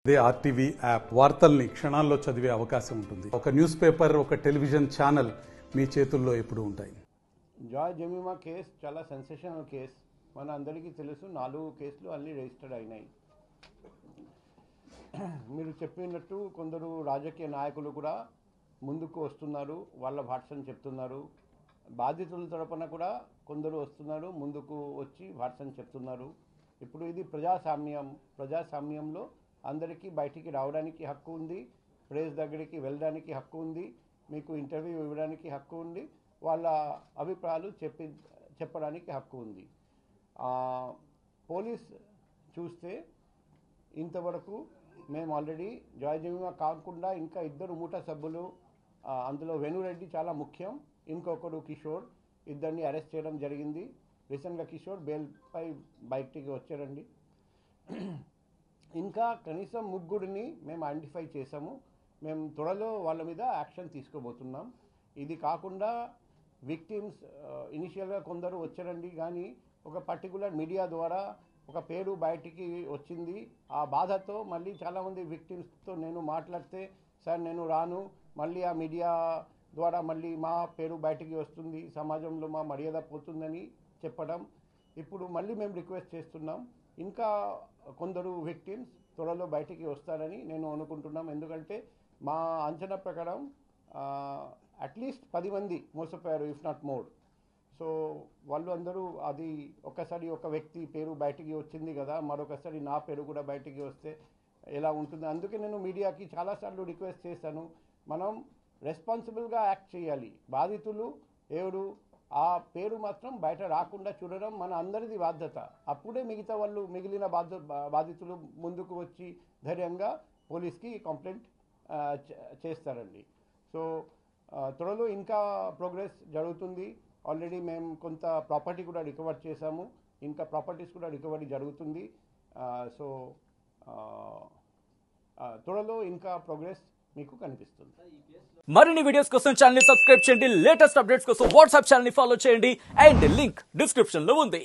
అదే RTV app వార్తల్ని క్షణాల్లో చదివే అవకాశం ఉంటుంది. ఒక న్యూస్ పేపర్, ఒక టెలివిజన్ ఛానల్ మీ చేతుల్లో ఎప్పుడూ ఉంటాయి. జాయ్ జమీమా కేసు చాలా సెన్సేషనల్ కేసు. మన అందరికీ తెలుసు, 4 కేసులు అన్నీ రిజిస్టర్డ్ అయినాయి. మీరు చెప్పినట్టు కొందరు రాజకీయ నాయకులు కూడా ముందుకు వస్తున్నారు, వాళ్ళ భాషను చెప్తున్నారు. బాధితుల తరపున కూడా కొందరు వస్తున్నారు, ముందుకు వచ్చి భాషను చెప్తున్నారు. ఇప్పుడు ఇది ప్రజాస్వామ్యంలో అందరికీ బయటికి రావడానికి హక్కు ఉంది, ప్రెస్ దగ్గరికి వెళ్ళడానికి హక్కు ఉంది, మీకు ఇంటర్వ్యూ ఇవ్వడానికి హక్కు ఉంది, వాళ్ళ అభిప్రాయాలు చెప్పడానికి హక్కు ఉంది. పోలీస్ చూస్తే ఇంతవరకు మేము ఆల్రెడీ జాయ్ జమీమా కాకుండా ఇంకా 2 మూట సభ్యులు, అందులో వేణురెడ్డి చాలా ముఖ్యం, ఇంకొకడు కిషోర్, ఇద్దరిని అరెస్ట్ చేయడం జరిగింది. రీసెంట్గా కిషోర్ బెయిల్పై బయటికి వచ్చారండి. ఇంకా కనీసం 3 మేము ఐడెంటిఫై చేసాము. మేము త్వరలో వాళ్ళ మీద యాక్షన్ తీసుకోబోతున్నాం. ఇది కాకుండా విక్టిమ్స్ ఇనిషియల్గా కొందరు వచ్చారండి, కానీ ఒక పర్టికులర్ మీడియా ద్వారా ఒక పేరు బయటికి వచ్చింది. ఆ బాధతో మళ్ళీ చాలామంది విక్టిమ్స్తో నేను మాట్లాడితే, సార్ నేను రాను, మళ్ళీ ఆ మీడియా ద్వారా మళ్ళీ మా పేరు బయటికి వస్తుంది, సమాజంలో మా మర్యాద పోతుందని చెప్పడం. ఇప్పుడు మళ్ళీ మేము రిక్వెస్ట్ చేస్తున్నాం, ఇంకా కొందరు విక్టిమ్స్ త్వరలో బయటికి వస్తారని నేను అనుకుంటున్నాం. ఎందుకంటే మా అంచనా ప్రకారం అట్లీస్ట్ 10 మంది మోసపోయారు, ఇఫ్ నాట్ మోర్. సో వాళ్ళు అందరూ అది ఒకసారి ఒక వ్యక్తి పేరు బయటికి వచ్చింది కదా, మరొకసారి నా పేరు కూడా బయటికి వస్తే ఎలా ఉంటుంది. అందుకే నేను మీడియాకి చాలాసార్లు రిక్వెస్ట్ చేశాను, మనం రెస్పాన్సిబుల్గా యాక్ట్ చేయాలి. బాధితులు ఎవరు, ఆ పేరు మాత్రం బయట రాకుండా చూడడం మన అందరిది బాధ్యత. అప్పుడే మిగిలిన బాధితులు ముందుకు వచ్చి ధైర్యంగా పోలీస్కి కంప్లైంట్ చేస్తారండి. సో త్వరలో ఇంకా ప్రోగ్రెస్ జరుగుతుంది. ఆల్రెడీ మేము కొంత ప్రాపర్టీ కూడా రికవర్ చేశాము, ఇంకా ప్రాపర్టీస్ కూడా రికవరీ జరుగుతుంది. సో త్వరలో ఇంకా ప్రోగ్రెస్ మీకు కనిపిస్తుంది. మరిన్ని వీడియోస్ కోసం ఛానల్ ని సబ్స్క్రైబ్ చేయండి, లేటెస్ట్ అప్డేట్స్ కోసం వాట్సాప్ ఛానల్ ని ఫాలో చేయండి, అండ్ లింక్ డిస్క్రిప్షన్ లో ఉంది.